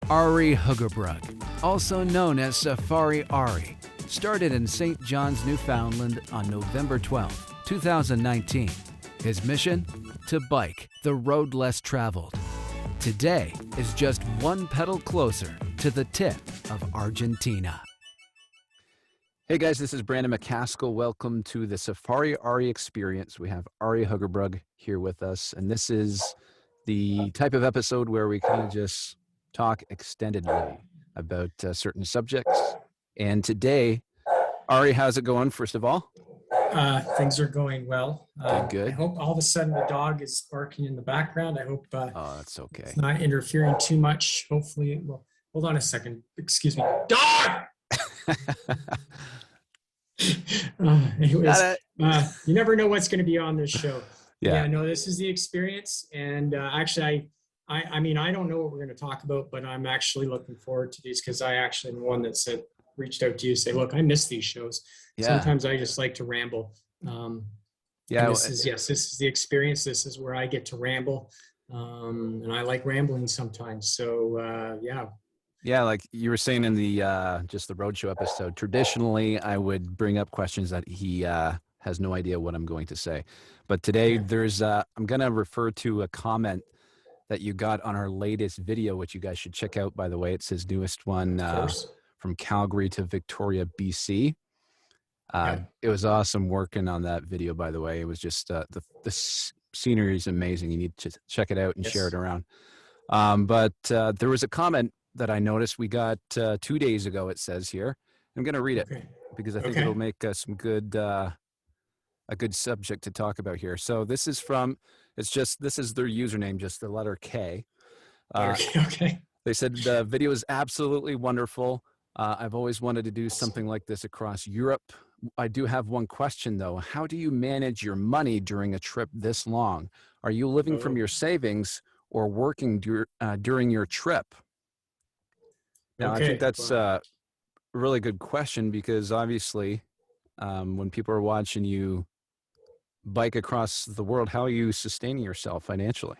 Arie also known as Safari Arie, started in St. John's, Newfoundland on November 12, 2019. His mission? To bike the road less traveled. Today is just one pedal closer to the tip of Argentina. Hey guys, this is Brandon McCaskill. Welcome to the Safari Arie Experience. We have Arie here with us, and this is the type of episode where we kind of just talk extendedly about certain subjects. And today, Arie, how's it going, first of all? Things are going well. Good. I hope all of a sudden the dog is barking in the background. I hope Oh, that's okay. it's not interfering too much. Hopefully, well, hold on a second. Excuse me. Dog! Anyways, you never know what's going to be on this show. Yeah, no, this is the experience. And actually, I mean, I don't know what we're going to talk about, but I'm actually looking forward to these because I actually am the one that reached out to you, say, look, I miss these shows. Yeah. Sometimes I just like to ramble. This is the experience. This is where I get to ramble. And I like rambling sometimes. So, Yeah, like you were saying in the just the roadshow episode, traditionally I would bring up questions that he has no idea what I'm going to say. But today I'm going to refer to a comment that you got on our latest video, which you guys should check out, by the way. It's his newest one, from Calgary to Victoria, BC. It was awesome working on that video, by the way. It was just the scenery is amazing. You need to check it out and share it around. But there was a comment that I noticed we got 2 days ago, it says here. I'm going to read it because I think it'll make some good a good subject to talk about here. So this is this is their username, just the letter K. They said the video is absolutely wonderful. I've always wanted to do something like this across Europe. I do have one question though. How do you manage your money during a trip this long? Are you living from your savings or working during your trip? Now, I think that's a really good question because obviously when people are watching you bike across the world, how are you sustaining yourself financially?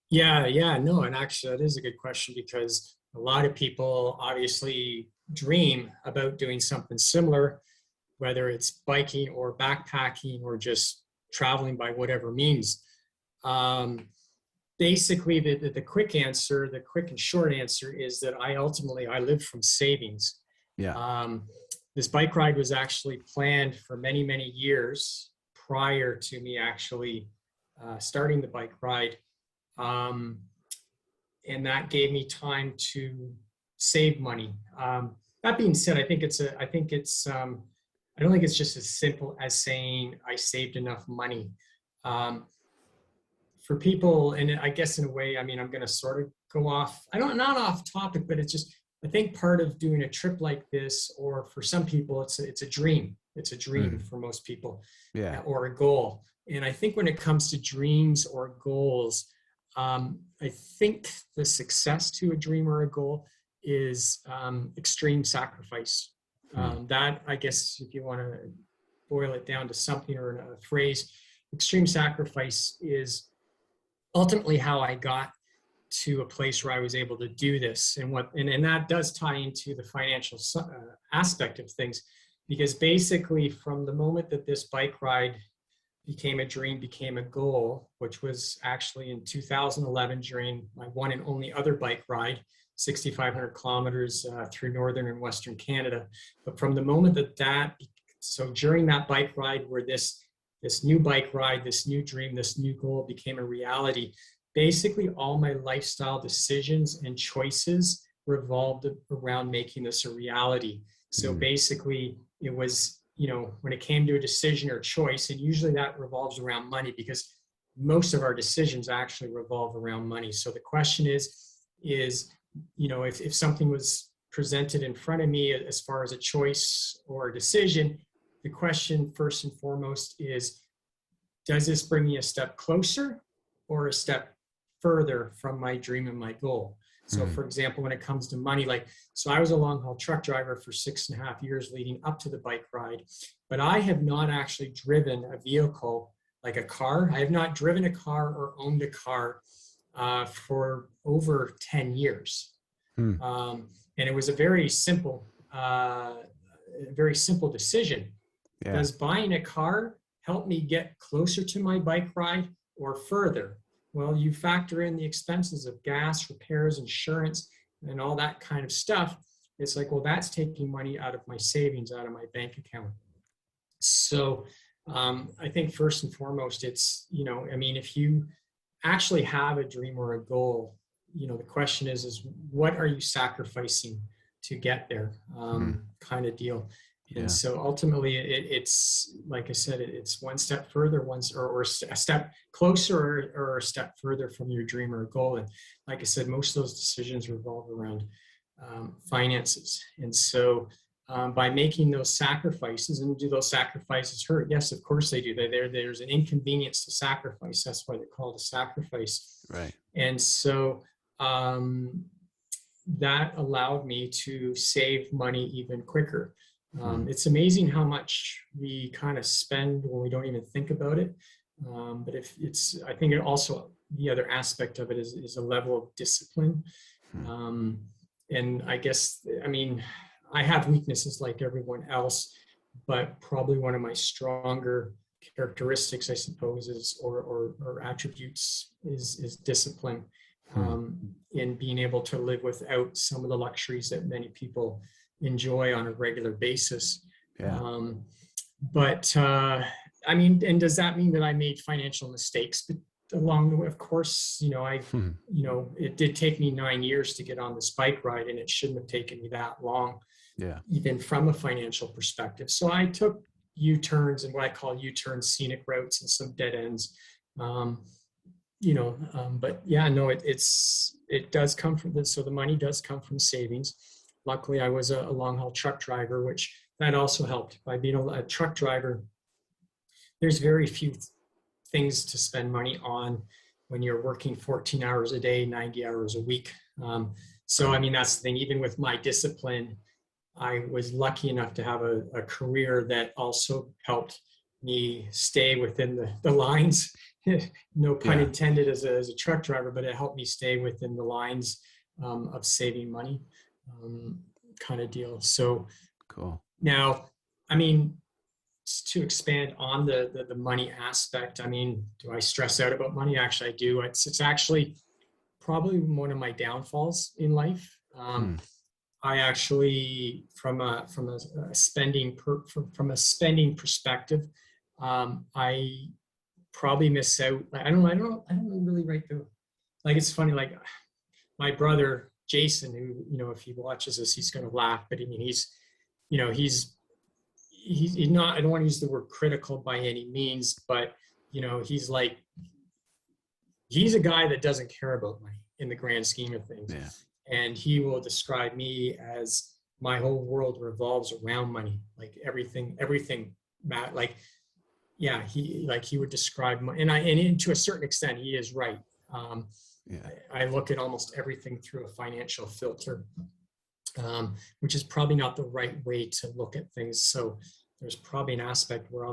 No, and actually that is a good question because a lot of people obviously dream about doing something similar, whether it's biking or backpacking or just traveling by whatever means. Basically, the quick answer, the quick and short answer is that I live from savings. This bike ride was actually planned for many, many years prior to me actually starting the bike ride. And that gave me time to save money. That being said, I don't think it's just as simple as saying I saved enough money. For people, and I guess in a way, I mean, I'm going to sort of go off, not off topic, but it's just, I think part of doing a trip like this, or for some people, it's a dream. It's a dream for most people, or a goal. And I think when it comes to dreams or goals, I think the success to a dream or a goal is extreme sacrifice. That, I guess, if you want to boil it down to something or a phrase, extreme sacrifice is ultimately how I got to a place where I was able to do this. And that does tie into the financial aspect of things, because basically from the moment that this bike ride became a dream, became a goal, which was actually in 2011 during my one and only other bike ride, 6,500 kilometers through northern and western Canada. But from the moment so during that bike ride where this new bike ride, this new dream, this new goal became a reality, basically all my lifestyle decisions and choices revolved around making this a reality. So basically it was, when it came to a decision or choice, and usually that revolves around money because most of our decisions actually revolve around money. So the question is, if something was presented in front of me as far as a choice or a decision, the question first and foremost is, does this bring me a step closer or a step further from my dream and my goal? So for example, when it comes to money, so I was a long haul truck driver for 6.5 years leading up to the bike ride, but I have not actually driven a vehicle like a car. I have not driven a car or owned a car for over 10 years. Hmm. And it was a very simple decision. Yeah. Does buying a car help me get closer to my bike ride or further? Well, you factor in the expenses of gas, repairs, insurance, and all that kind of stuff. It's like, well, that's taking money out of my savings, out of my bank account. So I think first and foremost, it's, I mean, if you actually have a dream or a goal, the question is what are you sacrificing to get there, Hmm. kind of deal. And Yeah. so ultimately it's like I said, it's one step further, or a step closer, or a step further from your dream or goal. And like I said, most of those decisions revolve around finances. And so by making those sacrifices, and do those sacrifices hurt? Yes, of course they do. There's an inconvenience to sacrifice. That's why they call it a sacrifice. Right. And so that allowed me to save money even quicker. It's amazing how much we kind of spend when we don't even think about it. But I think it also, the other aspect of it is a level of discipline. And I guess, I mean, I have weaknesses like everyone else, but probably one of my stronger characteristics, I suppose, or attributes is discipline, in being able to live without some of the luxuries that many people enjoy on a regular basis. Yeah. But I mean, and does that mean that I made financial mistakes? But along the way, of course, it did take me 9 years to get on this bike ride, and it shouldn't have taken me that long, Yeah. even from a financial perspective. So I took U-turns, and what I call U-turns, scenic routes, and some dead ends. But yeah, no, it does come from this. So the money does come from savings. Luckily, I was a long haul truck driver, which that also helped. By being a truck driver, there's very few things to spend money on when you're working 14 hours a day, 90 hours a week. So, I mean, that's the thing. Even with my discipline, I was lucky enough to have a career that also helped me stay within the lines. No pun intended, as a truck driver, but it helped me stay within the lines of saving money, kind of deal. So Cool. now, I mean, to expand on the money aspect, I mean, do I stress out about money? Actually, I do. It's actually probably one of my downfalls in life. I actually, from a spending perspective, I probably miss out. I don't really write the, like, it's funny, like my brother Jason, who, if he watches this, he's going to laugh, but I mean, he's not, I don't want to use the word critical by any means, but he's a guy that doesn't care about money in the grand scheme of things. Yeah. And he will describe me as my whole world revolves around money. Like everything, like, yeah, he would describe money, and to a certain extent, he is right. I look at almost everything through a financial filter, which is probably not the right way to look at things. So there's probably an aspect where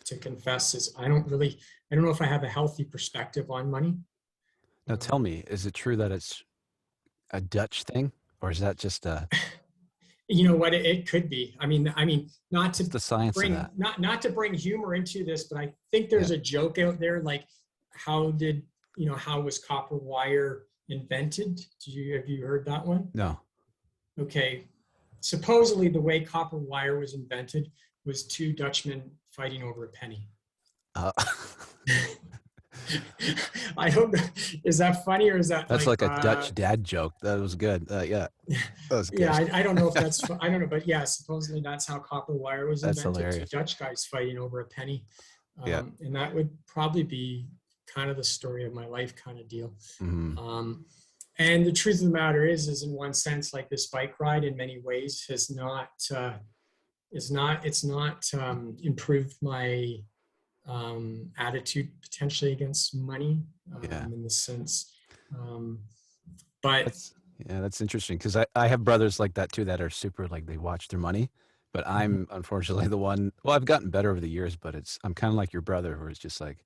to confess is I don't know if I have a healthy perspective on money. Now tell me, is it true that it's a Dutch thing, or is that just You know what? It could be. I mean, not to the science bring of that? not to bring humor into this, but I think there's a joke out there like, how was copper wire invented? Have you heard that one? No. Okay. Supposedly the way copper wire was invented was two Dutchmen fighting over a penny. I don't know. Is that funny, or is that That's like a Dutch dad joke? That was good. Yeah. That was good. Yeah, I don't know if that's, I don't know, but yeah, supposedly that's how copper wire was That's invented. hilarious. Two Dutch guys fighting over a penny. Yeah. And that would probably be kind of the story of my life, kind of deal. And the truth of the matter is in one sense, like this bike ride in many ways has not improved my attitude potentially against money, in the sense. But that's interesting, because I have brothers like that too that are super, like, they watch their money, but I'm unfortunately the one. Well, I've gotten better over the years, but I'm kind of like your brother, where it's just like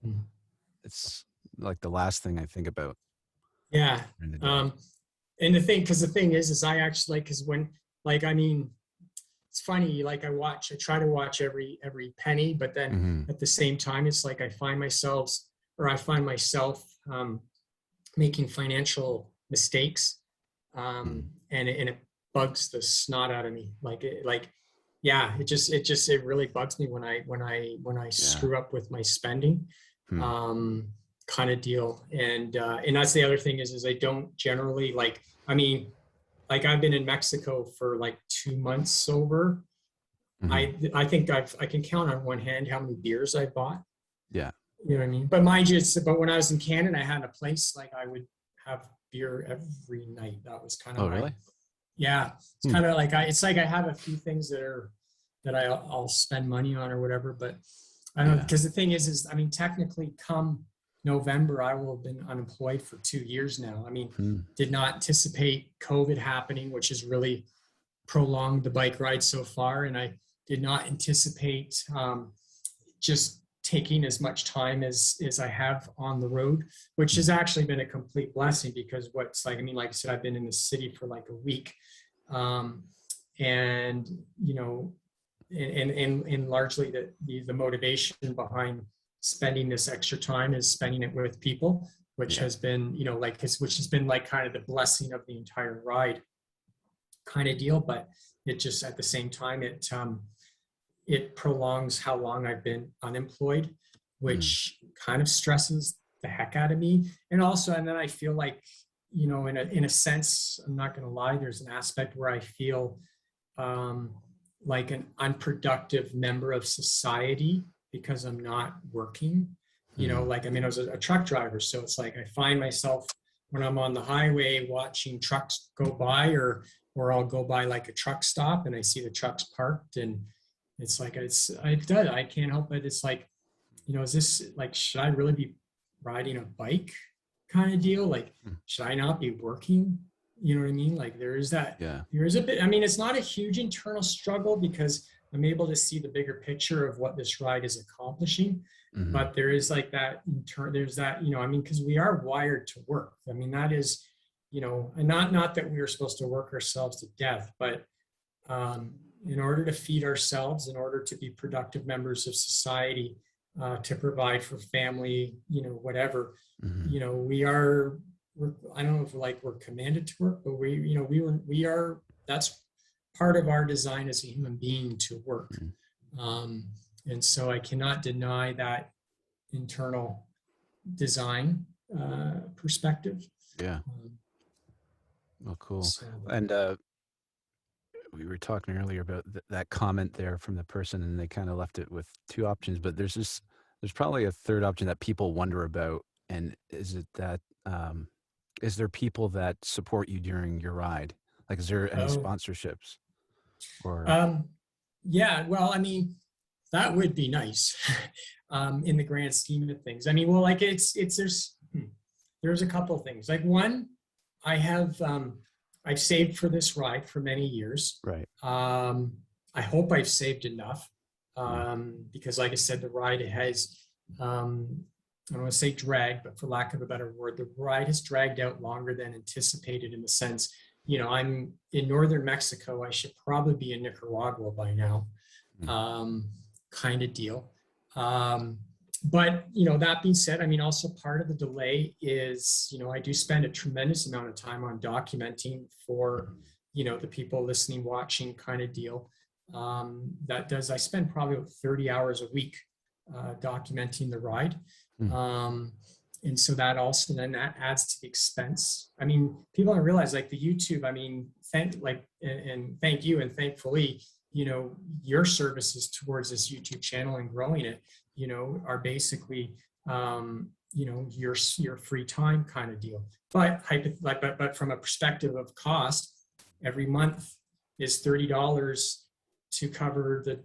it's like the last thing I think about. Yeah. And because the thing is I actually like, because when, like, I mean, it's funny, like I try to watch every penny, but then Mm-hmm. at the same time, it's like I find myself making financial mistakes, Mm. and it bugs the snot out of me. Yeah, it really bugs me when I Yeah. screw up with my spending, Hmm. um, kind of deal. And that's the other thing is I don't generally like. I mean, like I've been in Mexico for like 2 months sober. Hmm. I think I can count on one hand how many beers I bought. Yeah. You know what I mean? But mind you, but when I was in Canada, I had a place like I would have beer every night. That was kind of Oh, my, really? yeah. It's Hmm. kind of like it's like I have a few things that I'll spend money on or whatever. But I don't, Yeah. because the thing is I mean, technically, come November, I will have been unemployed for 2 years now. I mean, Hmm. did not anticipate COVID happening, which has really prolonged the bike ride so far, and I did not anticipate just taking as much time as I have on the road, which has Hmm. actually been a complete blessing because what's like, I mean, like I said, I've been in the city for like a week. Um, and, you know, and largely the motivation behind spending this extra time is spending it with people, which Yeah. has been, which has been like kind of the blessing of the entire ride kind of deal. But it just, at the same time, it prolongs how long I've been unemployed, Hmm. which kind of stresses the heck out of me. And also, and then I feel like, in a sense, I'm not going to lie, there's an aspect where I feel um, like an unproductive member of society because I'm not working. Hmm. Like, I mean, I was a truck driver. So it's like I find myself when I'm on the highway watching trucks go by, or I'll go by like a truck stop and I see the trucks parked, and it's like I can't help it. It's like, is this like, should I really be riding a bike kind of deal? Like, Hmm. should I not be working? You know what I mean? Like Yeah. there is a bit, I mean, it's not a huge internal struggle because I'm able to see the bigger picture of what this ride is accomplishing. Hmm. But there is like there's that, I mean, because we are wired to work. I mean, that is, and not that we are supposed to work ourselves to death, but in order to feed ourselves, in order to be productive members of society, to provide for family, whatever, Hmm. I don't know if we're commanded to work, but we are, that's part of our design as a human being to work. Hmm. Um, and so I cannot deny that internal design perspective. Yeah. Um, Oh, cool. so, And we were talking earlier about that comment there from the person, and they kind of left it with two options. But there's probably a third option that people wonder about, and is it that is there people that support you during your ride? Like, is there any oh, sponsorships or? um, yeah, well, I mean, that would be nice in the grand scheme of things. I mean, well, like there's a couple of things. Like one, I have I've saved for this ride for many years. Right. I hope I've saved enough Mm. because, like I said, the ride has I don't want to say drag, but for lack of a better word, the ride has dragged out longer than anticipated in the sense, I'm in northern Mexico. I should probably be in Nicaragua by now, Mm. um, kind of deal. Um, but that being said, I mean, also part of the delay is, I do spend a tremendous amount of time on documenting for, the people listening, watching kind of deal. I spend probably 30 hours a week documenting the ride. Mm. Um, and so that also then that adds to the expense. I mean, people don't realize like the YouTube, I mean, and thank you. And thankfully, your services towards this YouTube channel and growing it, are basically, your free time kind of deal. But from a perspective of cost, every month is $30 to cover the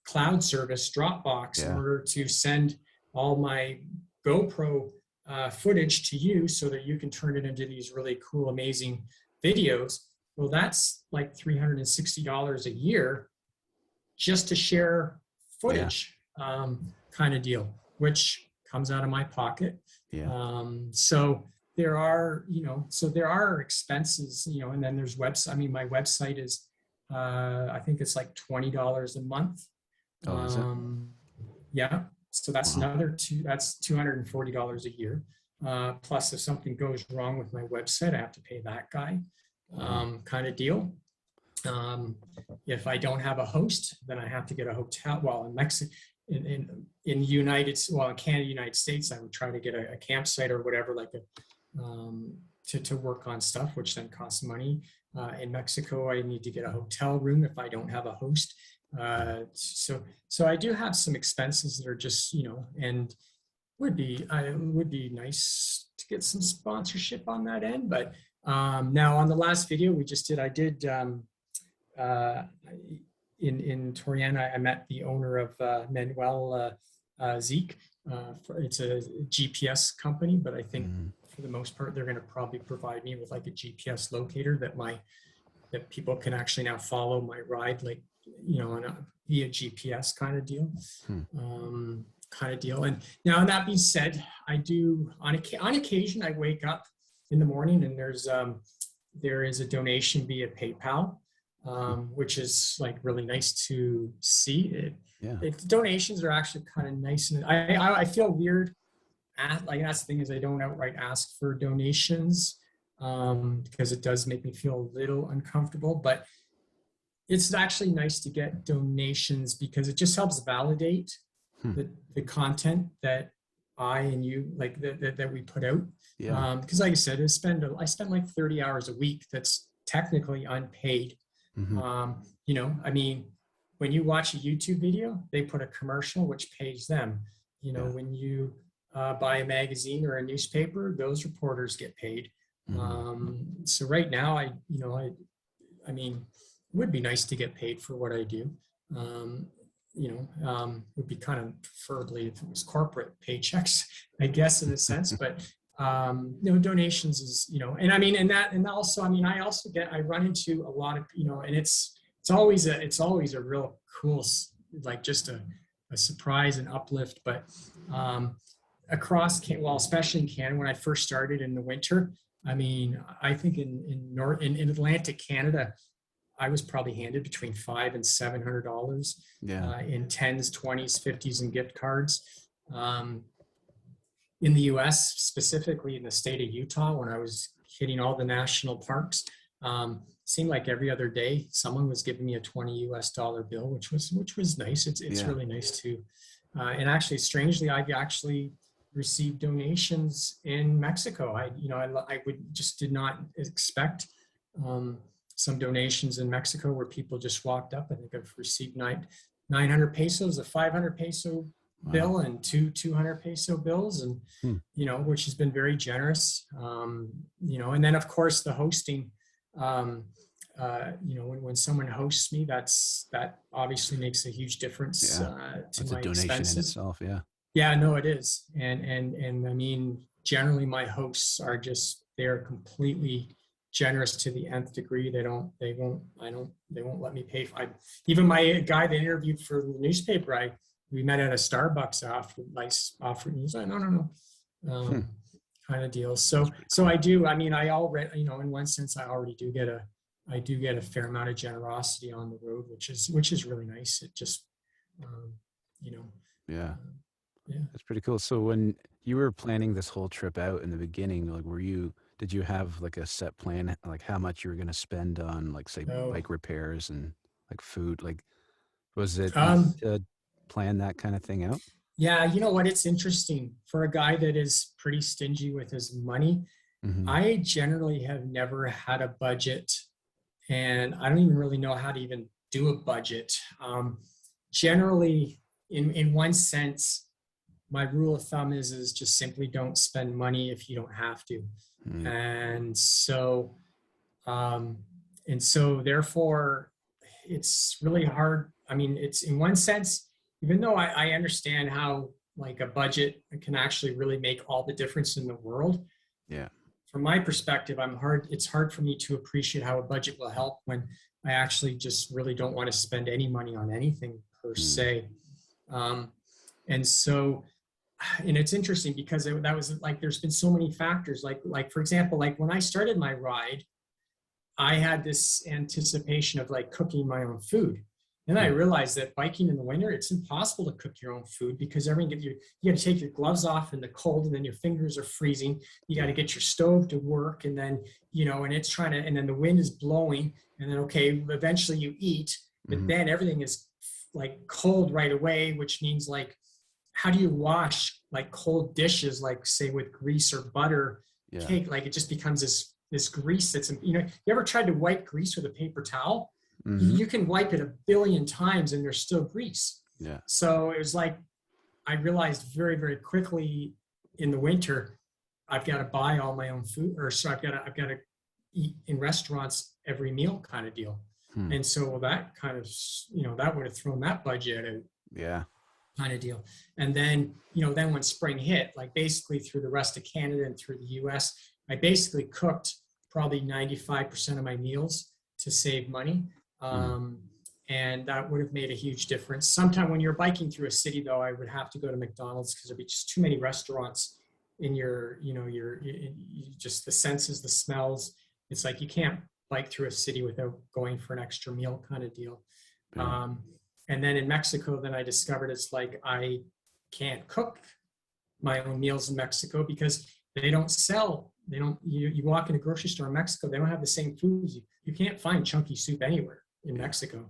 cloud service Dropbox in Yeah. order to send all my GoPro footage to you so that you can turn it into these really cool, amazing videos. Well, that's like $360 a year just to share Yeah. footage, kind of deal, which comes out of my pocket. Yeah. So there are, so there are expenses, and then there's website. I mean, my website is, I think it's like $20 a month. Oh, is it? Yeah. So that's Wow. that's $240 a year. Plus, if something goes wrong with my website, I have to pay that guy, Wow. kind of deal. Um, if I don't have a host, then I have to get a hotel. Well, in Mexico, in Canada, United States, I would try to get a campsite or whatever, like to work on stuff, which then costs money. In Mexico, I need to get a hotel room if I don't have a host. So I do have some expenses that are just, and would be nice to get some sponsorship on that end. But now on the last video we just did, I did uh, in Toriana, I met the owner of Manuel Zeke. It's a GPS company, but I think for the most part they're going to probably provide me with like a GPS locator that people can actually now follow my ride, like on via GPS kind of deal. And now, that being said, I do on occasion I wake up in the morning and there is a donation via PayPal, which is like really nice to see. The donations are actually kind of nice, and I feel weird like that's the thing is I don't outright ask for donations because it does make me feel a little uncomfortable, but it's actually nice to get donations because it just helps validate the content that I and you like that we put out. Yeah. Because like I said, I spend like 30 hours a week. That's technically unpaid. I mean, when you watch a YouTube video, they put a commercial which pays them. When you buy a magazine or a newspaper, those reporters get paid. So right now, I mean, it would be nice to get paid for what I do. Would be kind of preferably if it was corporate paychecks, I guess, in a sense. But donations is, and I mean, and also, I mean, I run into a lot of, and it's always a real cool, like just a surprise and uplift. But especially in Canada, when I first started in the winter, I mean, I think in Atlantic Canada, I was probably handed between $500 and $700 in 10s, 20s, 50s, and gift cards. In the U.S., specifically in the state of Utah, when I was hitting all the national parks, seemed like every other day someone was giving me a $20 bill, which was nice. It's really nice too. And actually, strangely, I actually received donations in Mexico. I did not expect. Some donations in Mexico where people just walked up. I think I've received 900 pesos, a 500 peso bill, and two 200 peso bills, and which has been very generous. And then of course the hosting. When someone hosts me, that obviously makes a huge difference to That's my a donation expenses. in itself. Yeah. Yeah, no, it is, and I mean, generally my hosts are they're completely generous to the nth degree. They won't let me pay for. Even my guy that interviewed for the newspaper, we met at a Starbucks offered. He's like, no, kind of deal. So I do. I mean, I already, in one sense, I already do get a fair amount of generosity on the road, which is really nice. It just, Yeah. That's pretty cool. So when you were planning this whole trip out in the beginning, like, did you have like a set plan, like how much you were going to spend on, like, say, bike repairs and like food? Like, was it easy to plan that kind of thing out? Yeah, you know what? It's interesting for a guy that is pretty stingy with his money. I generally have never had a budget, and I don't even really know how to even do a budget. Generally, in one sense, my rule of thumb is just simply don't spend money if you don't have to. And so therefore it's really hard. I mean, it's in one sense, even though I understand how like a budget can actually really make all the difference in the world. Yeah. From my perspective, it's hard for me to appreciate how a budget will help when I actually just really don't want to spend any money on anything per se. And so and it's interesting because that was like, there's been so many factors. Like for example, like when I started my ride, I had this anticipation of like cooking my own food. And I realized that biking in the winter, it's impossible to cook your own food because everything you got to take your gloves off in the cold, and then your fingers are freezing. You got to get your stove to work, and then, and it's trying to, and then the wind is blowing, and then, okay, eventually you eat, but then everything is like cold right away, which means like, how do you wash like cold dishes, like say with grease or butter, cake? Like it just becomes this grease that's, you ever tried to wipe grease with a paper towel? You can wipe it a billion times and there's still grease. So it was like, I realized very, very quickly in the winter, I've got to buy all my own food, or so I've got to eat in restaurants every meal kind of deal. And so that kind of, that would have thrown that budget out. Kind of deal. And then, then when spring hit, like basically through the rest of Canada and through the US, I basically cooked probably 95% of my meals to save money. And that would have made a huge difference. Sometime when you're biking through a city, though, I would have to go to McDonald's because there'd be just too many restaurants in just the senses, the smells. It's like you can't bike through a city without going for an extra meal kind of deal. And then in Mexico, then I discovered it's like I can't cook my own meals in Mexico because they don't sell. You walk in a grocery store in Mexico, they don't have the same foods. You can't find chunky soup anywhere in Mexico.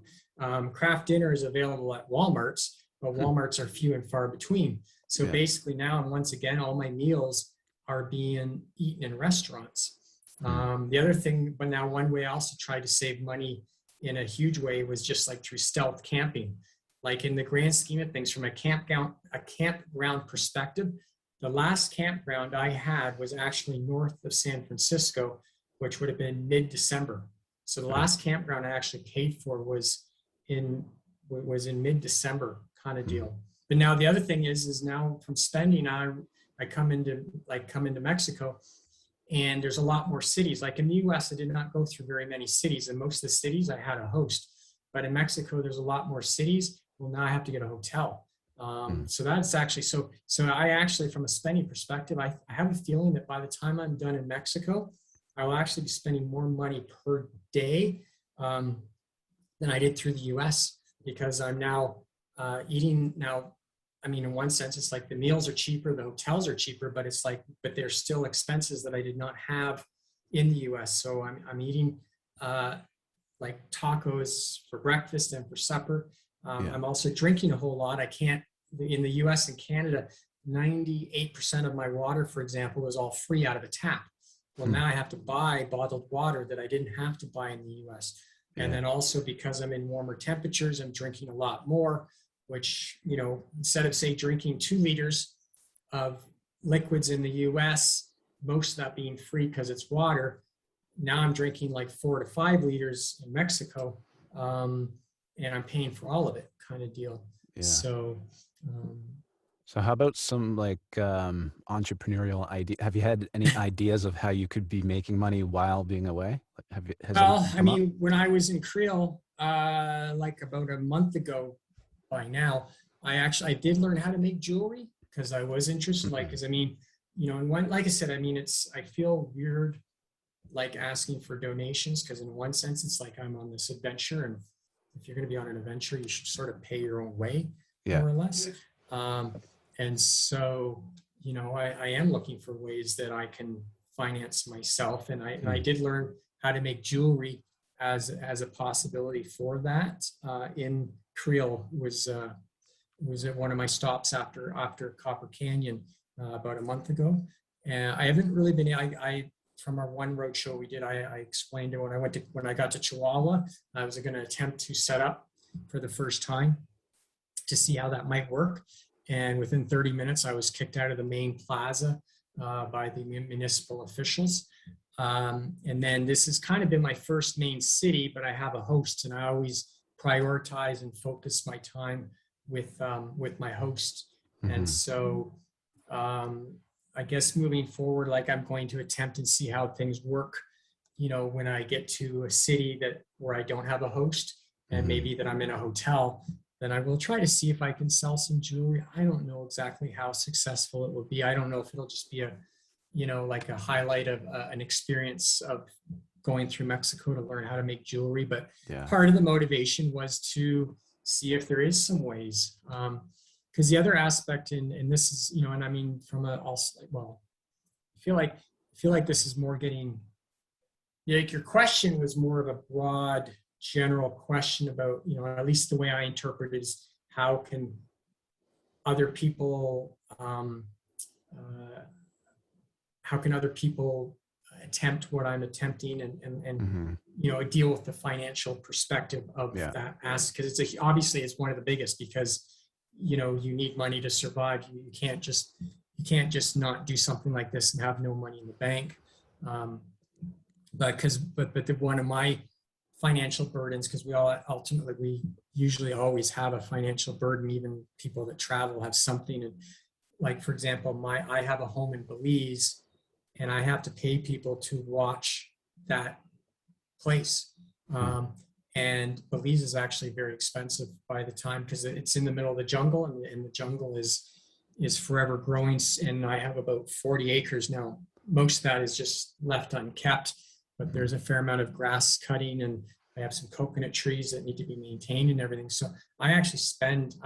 Craft dinner is available at Walmarts, but Walmarts are few and far between. So basically now, once again, all my meals are being eaten in restaurants. The other thing, but now one way I also tried to save money in a huge way was just like through stealth camping. Like in the grand scheme of things, from a campground perspective, the last campground I had was actually north of San Francisco, which would have been mid-December. So the last campground I actually paid for was in mid-December kind of deal. But now the other thing is now from spending, I come into Mexico, and there's a lot more cities. Like in the US, I did not go through very many cities, and most of the cities I had a host. But in Mexico, there's a lot more cities. Well, now I have to get a hotel. So that's actually, so I actually, from a spending perspective, I have a feeling that by the time I'm done in Mexico, I will actually be spending more money per day than I did through the US, because I'm now eating now. I mean, in one sense, it's like the meals are cheaper, the hotels are cheaper, but it's like, but there's still expenses that I did not have in the US. So I'm eating like tacos for breakfast and for supper. I'm also drinking a whole lot. I can't, in the US and Canada, 98% of my water, for example, is all free out of a tap. Well, now I have to buy bottled water that I didn't have to buy in the US. And then also because I'm in warmer temperatures, I'm drinking a lot more, which, instead of say drinking 2 liters of liquids in the US, most of that being free because it's water, now I'm drinking like 4 to 5 liters in Mexico, and I'm paying for all of it kind of deal. So how about some like entrepreneurial idea? Have you had any ideas of how you could be making money while being away? When I was in Creole, like about a month ago, by now, I did learn how to make jewelry because I was interested. Like, because like I said, I feel weird like asking for donations, because in one sense it's like I'm on this adventure, and if you're going to be on an adventure, you should sort of pay your own way, more or less. And so, I am looking for ways that I can finance myself, and I did learn how to make jewelry as a possibility for that. In Creole was at one of my stops after Copper Canyon about a month ago, and I haven't really been. I from our one road show we did, I explained it when I got to Chihuahua. I was going to attempt to set up for the first time to see how that might work, and within 30 minutes I was kicked out of the main plaza by the municipal officials. And then this has kind of been my first main city, but I have a host, and I always prioritize and focus my time with my host. And so I guess moving forward, like I'm going to attempt and see how things work, when I get to a city where I don't have a host, and maybe that I'm in a hotel, then I will try to see if I can sell some jewelry. I don't know exactly how successful it will be. I don't know if it'll just be a, like a highlight of an experience of going through Mexico to learn how to make jewelry. But Yeah. part of the motivation was to see if there is some ways. Because the other aspect and this is, and I mean, from a, also, well, I feel like this is more getting, like your question was more of a broad, general question about, at least the way I interpret it is how can other people, attempt what I'm attempting and deal with the financial perspective of that ask, because obviously it's one of the biggest, because you need money to survive. You can't just not do something like this and have no money in the bank. But one of my financial burdens, because we usually always have a financial burden. Even people that travel have something. And like, for example, I have a home in Belize, and I have to pay people to watch that place. And Belize is actually very expensive by the time, because it's in the middle of the jungle, and the jungle is forever growing. And I have about 40 acres now. Most of that is just left unkept, but there's a fair amount of grass cutting, and I have some coconut trees that need to be maintained and everything. So I actually send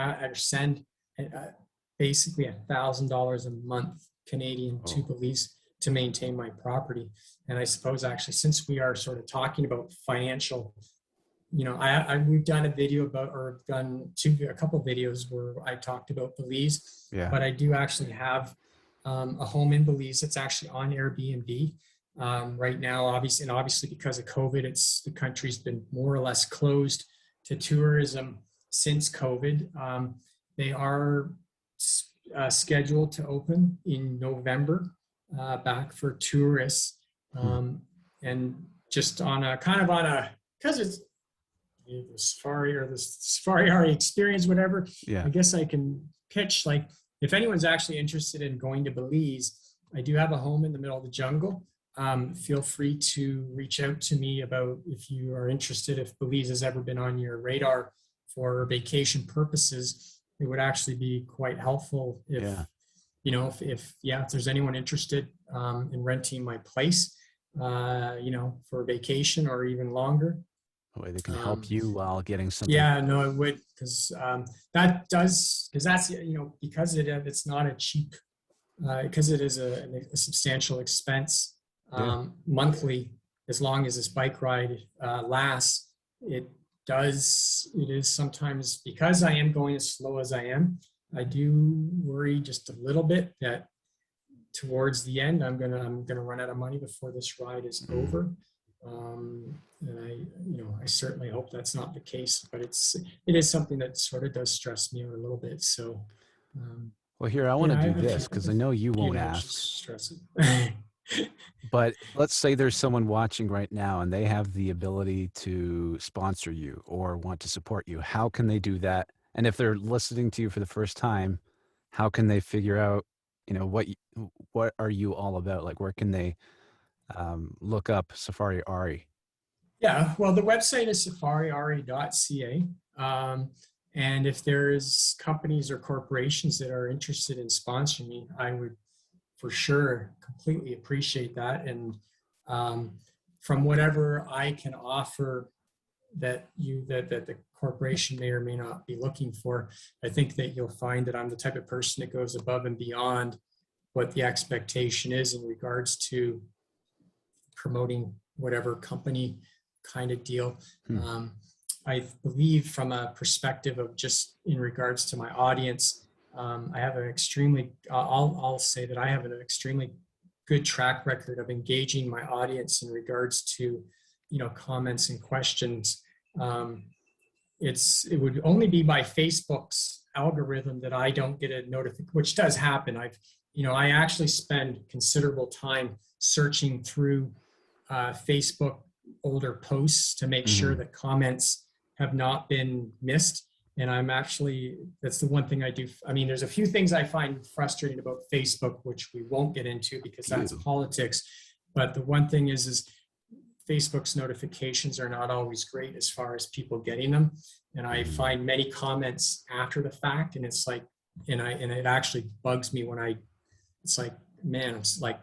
basically $1,000 a month Canadian to Belize to maintain my property. And I suppose actually, since we are sort of talking about financial, we've done a video about, or done a couple of videos where I talked about Belize, but I do actually have a home in Belize that's actually on Airbnb right now. Obviously because of COVID, the country's been more or less closed to tourism since COVID. They are scheduled to open in November, back for tourists, and just because it's the Safari Arie Experience, whatever. I guess I can pitch, like, if anyone's actually interested in going to Belize, I do have a home in the middle of the jungle. Feel free to reach out to me about if you are interested. If Belize has ever been on your radar for vacation purposes, it would actually be quite helpful if there's anyone interested in renting my place, for a vacation or even longer. They can help you while getting something. Yeah, no, it would, because that's because it's not a cheap, because it is a substantial expense monthly. As long as this bike ride lasts, it is sometimes, because I am going as slow as I am, I do worry just a little bit that towards the end I'm gonna run out of money before this ride is over. And I certainly hope that's not the case, but it is something that sort of does stress me a little bit. So, well, here, I want to do this, because I know you won't ask. But let's say there's someone watching right now and they have the ability to sponsor you or want to support you. How can they do that? And if they're listening to you for the first time, how can they figure out, what are you all about? Like, where can they look up Safari Arie? Yeah, well, the website is safariarie.ca. And if there's companies or corporations that are interested in sponsoring me, I would for sure completely appreciate that. And from whatever I can offer that the corporation may or may not be looking for, I think that you'll find that I'm the type of person that goes above and beyond what the expectation is in regards to promoting whatever company kind of deal. I believe, from a perspective of just in regards to my audience, I have I'll say that I have an extremely good track record of engaging my audience in regards to, comments and questions. It would only be by Facebook's algorithm that I don't get a notification, which does happen. I actually spend considerable time searching through Facebook older posts to make sure that comments have not been missed. And that's the one thing I do. I mean, there's a few things I find frustrating about Facebook, which we won't get into because that's politics. But the one thing is Facebook's notifications are not always great as far as people getting them. And I find many comments after the fact, and it's like, and it actually bugs me when it's like, man, it's like,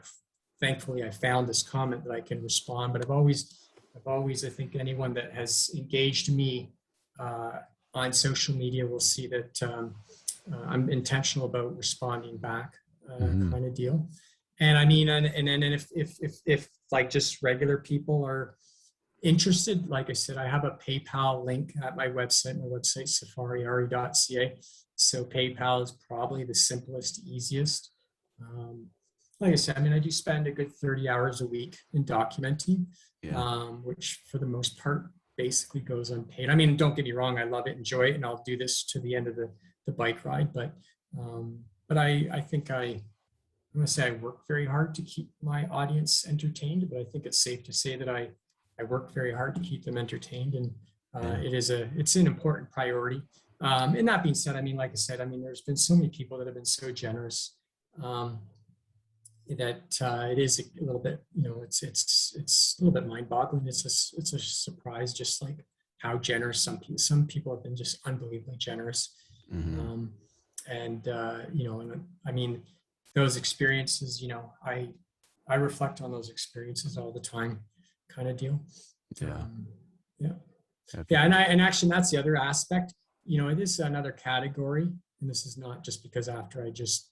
thankfully I found this comment that I can respond. But I've always, I think anyone that has engaged me on social media will see that I'm intentional about responding back, kind of deal. And I mean, and then if like just regular people are interested, like I said, I have a PayPal link at my website, safariarie.ca. So PayPal is probably the simplest, easiest. Like I said, I mean, I do spend a good 30 hours a week in documenting, which for the most part basically goes unpaid. I mean, don't get me wrong, I love it, enjoy it, and I'll do this to the end of the bike ride. But I think I'm going to say I work very hard to keep my audience entertained, but I think it's safe to say that I work very hard to keep them entertained, and it's an important priority. And that being said, I mean, like I said, I mean, there's been so many people that have been so generous that it is a little bit, you know, it's a little bit mind-boggling. It's a surprise, just like how generous some people have been, just unbelievably generous. And you know, and I mean, those experiences, you know, I reflect on those experiences all the time, kind of deal. And actually that's the other aspect. You know, it is another category, and this is not just because after I just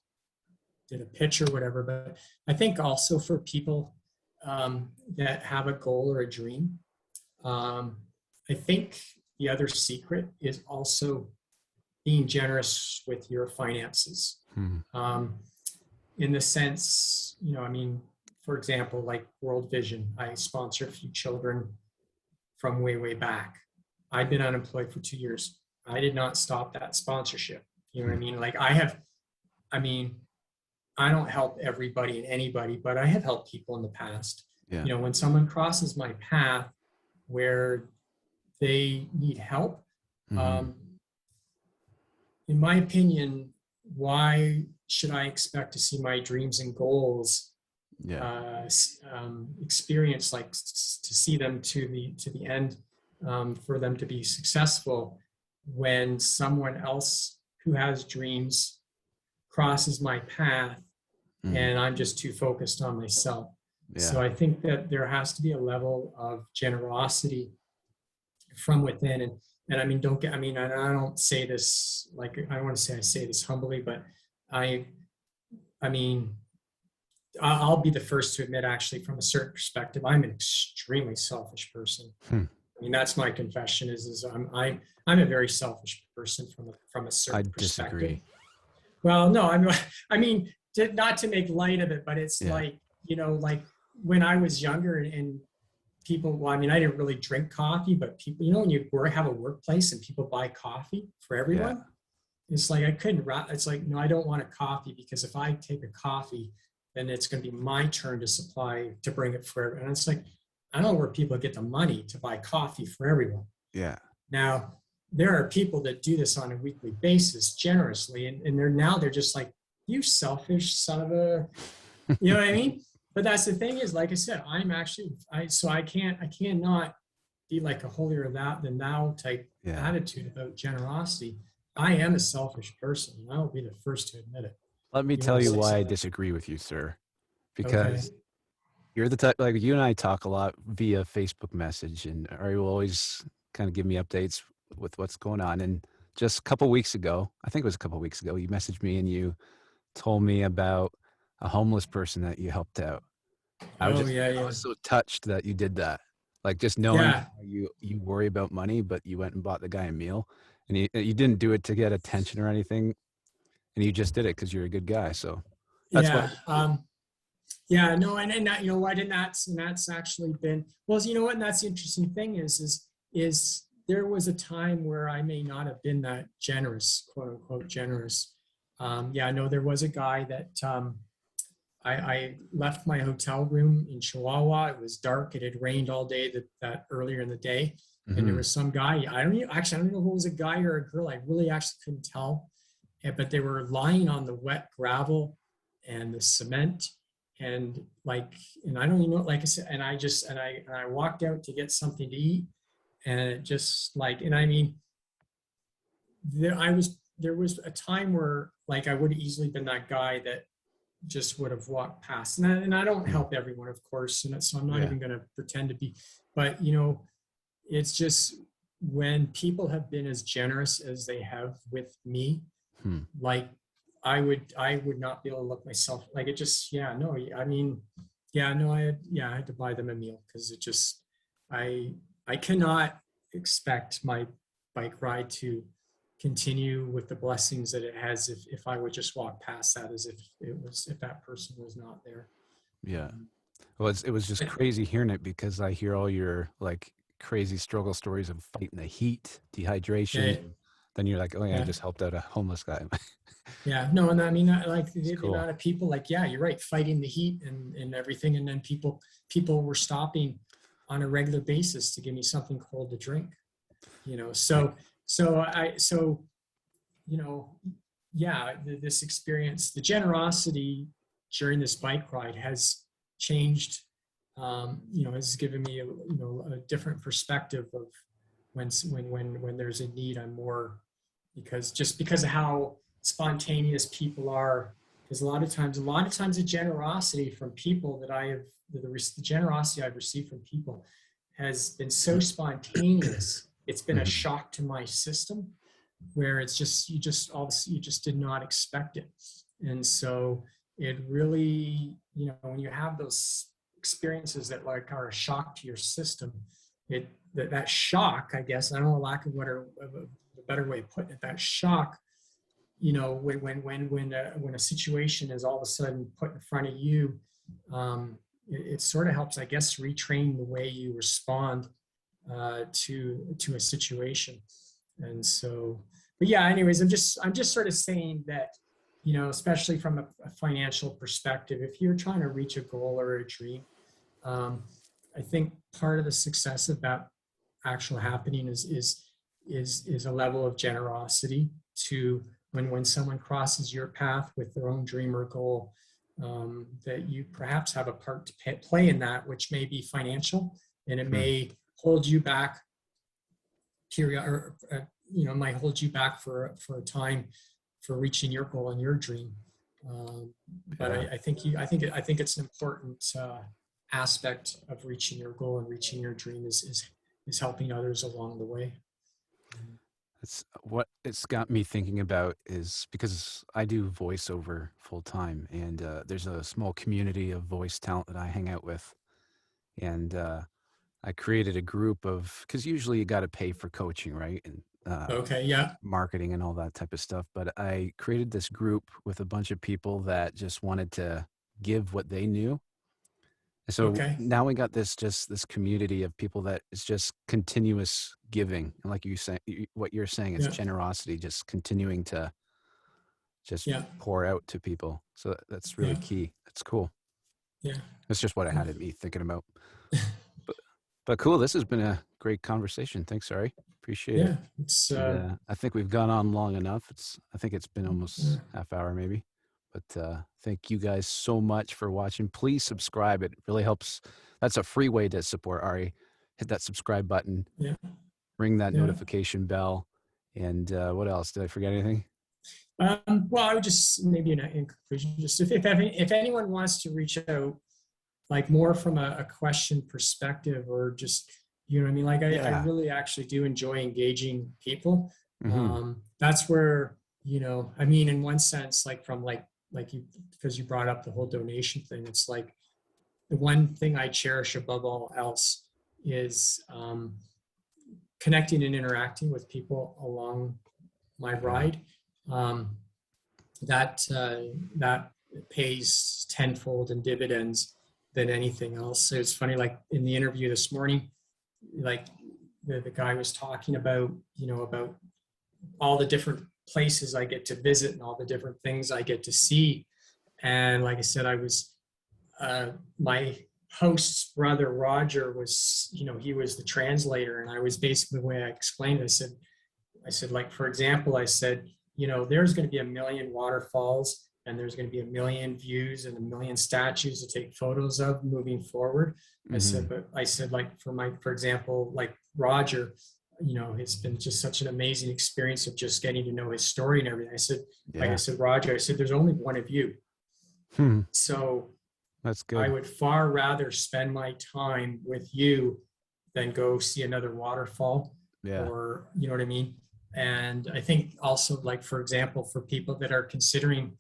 did a pitch or whatever, but I think also for people that have a goal or a dream, I think the other secret is also being generous with your finances. In the sense, you know, I mean, for example, like World Vision, I sponsor a few children from way back. I've been unemployed for 2 years. I did not stop that sponsorship. You know what I mean? Like I don't help everybody and anybody, but I have helped people in the past. You know, when someone crosses my path where they need help, in my opinion, why should I expect to see my dreams and goals experience, like to see them to the end, for them to be successful, when someone else who has dreams crosses my path and I'm just too focused on myself. So I think that there has to be a level of generosity from within. And I mean, and I don't say this, like, I want to say I say this humbly, but I mean, I'll be the first to admit, actually, from a certain perspective, I'm an extremely selfish person. I mean, that's my confession is I'm a very selfish person from a certain perspective. Disagree. Well, no, I mean, not to make light of it, but it's like, you know, like when I was younger and people, well, I mean, I didn't really drink coffee, but people, you know, when you have a workplace and people buy coffee for everyone, it's like, it's like, no, I don't want a coffee, because if I take a coffee, then it's going to be my turn to bring it for everyone. And it's like, I don't know where people get the money to buy coffee for everyone. Now, there are people that do this on a weekly basis generously, and they're just like, you selfish son of a, you know what I mean? But that's the thing is, like I said, I cannot be like a holier than thou type attitude about generosity. I am a selfish person, and I'll be the first to admit it. Let me tell you why I disagree with you, sir. Because you're the type, like, you and I talk a lot via Facebook message, and Ari will always kind of give me updates with what's going on. And just a couple weeks ago, I think it was a couple weeks ago, you messaged me and you told me about a homeless person that you helped out. I was so touched that you did that. Like, just knowing you worry about money, but you went and bought the guy a meal, and you didn't do it to get attention or anything, and you just did it because you're a good guy. So that's what. No, and that, you know what, and that's actually been, well, you know what, and that's the interesting thing is there was a time where I may not have been that generous, quote unquote generous. No, there was a guy that I left my hotel room in Chihuahua. It was dark. It had rained all day that earlier in the day. And there was some guy, I don't know if it was a guy or a girl. I really actually couldn't tell. But they were lying on the wet gravel and the cement. and like, and I don't even know, like I said, and I walked out to get something to eat, and it just like, and I mean, there was a time where like I would have easily been that guy that just would have walked past. And I don't Mm. help everyone, of course, and so I'm not Yeah. even going to pretend to be. But it's just when people have been as generous as they have with me, Hmm. like I would not be able to look myself like it. Just yeah, no, I mean, yeah, no, I had to buy them a meal because it just I I cannot expect my bike ride to continue with the blessings that it has if I would just walk past that as if that person was not there. Yeah. Um, Well, it was just but crazy hearing it because I hear all your like crazy struggle stories of fighting the heat, dehydration. yeah, Then you're like, oh yeah, I yeah, just helped out a homeless guy. yeah. No, and I mean, like It's the cool. amount of people, like yeah, you're right, fighting the heat and everything, and then people were stopping on a regular basis to give me something cold to drink. Yeah. So you know, yeah, this experience, the generosity during this bike ride has changed. Has given me a different perspective of when there's a need. I'm more because of how spontaneous people are. Because a lot of times, the generosity from people that I have, the generosity I've received from people has been so spontaneous. It's been a Mhm. shock to my system where it's just you just did not expect it. And so it really, when you have those experiences that like are a shock to your system, that shock, I guess, I don't know, lack of a better way of putting it, that shock, when a situation is all of a sudden put in front of you, it sort of helps, I guess, retrain the way you respond to a situation. And so, but yeah, anyways, I'm just sort of saying that, especially from a financial perspective, if you're trying to reach a goal or a dream, um, I think part of the success of that actual happening is a level of generosity to when someone crosses your path with their own dream or goal, that you perhaps have a part to play in that, which may be financial, and it Hmm. may hold you back period, or might hold you back for a time for reaching your goal and your dream. But Yeah. I think it's an important aspect of reaching your goal and reaching your dream is helping others along the way. It's what it's got me thinking about is because I do voiceover full time, and there's a small community of voice talent that I hang out with, and I created a group of because usually you got to pay for coaching, right? And Okay. Yeah. marketing and all that type of stuff. But I created this group with a bunch of people that just wanted to give what they knew. And so Okay. now we got this community of people that is just continuous giving. And like you say, what you're saying is Yeah. generosity, just continuing to just Yeah. pour out to people. So that's Yeah. really key. That's cool. Yeah. That's just what I Yeah. had in me thinking about. But but cool. This has been a great conversation. Thanks, Ari. Appreciate it. Yeah. It's And I think we've gone on long enough. I think it's been almost half hour maybe. But thank you guys so much for watching. Please subscribe. It really helps. That's a free way to support Ari. Hit that subscribe button, yeah. ring that Yeah. notification bell. And what else? Did I forget anything? Well, I would just maybe in conclusion, just if anyone wants to reach out, like more from a question perspective, or just, what I mean, like I Yeah. really actually do enjoy engaging people. Hmm. That's where, I mean, in one sense, like from like you, because you brought up the whole donation thing, it's like the one thing I cherish above all else is connecting and interacting with people along my Yeah. ride. Um, that pays tenfold in dividends than anything else. So it's funny, like in the interview this morning, like the guy was talking about, about all the different places I get to visit and all the different things I get to see. And like I said, my host's brother Roger was, he was the translator, and I was basically the way I explained it. I said, like, for example, I said, there's going to be a million waterfalls and there's going to be a million views and a million statues to take photos of moving forward. I said, like for example, like Roger, it's been just such an amazing experience of just getting to know his story and everything. I said, like I Yeah. said, Roger, I said, there's only one of you. Hmm. So That's I good. would far rather spend my time with you than go see another waterfall, Yeah. or, you know what I mean? And I think also, like, for example, for people that are considering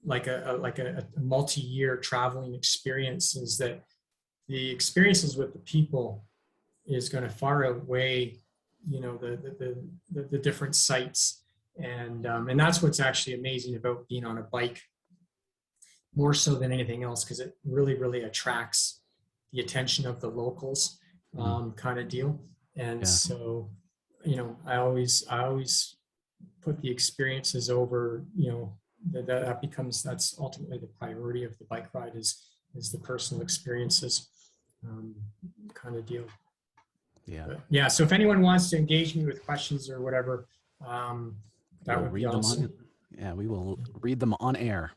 like a multi-year traveling experience, is that the experiences with the people is going to far outweigh, the different sites. And that's what's actually amazing about being on a bike, more so than anything else, because it really, really attracts the attention of the locals, Mm. kind of deal. And Yeah. so, I always put the experiences over, that's ultimately the priority of the bike ride, is the personal experiences, um, kind of deal. Yeah. But yeah, so if anyone wants to engage me with questions or whatever, that We'll would be read them on. awesome. Yeah, we will read them on air.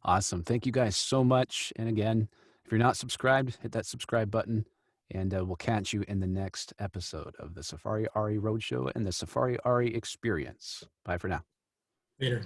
Awesome. Thank you guys so much. And again, if you're not subscribed, hit that subscribe button, and we'll catch you in the next episode of the Safari Arie Roadshow and the Safari Arie Experience. Bye for now. Later.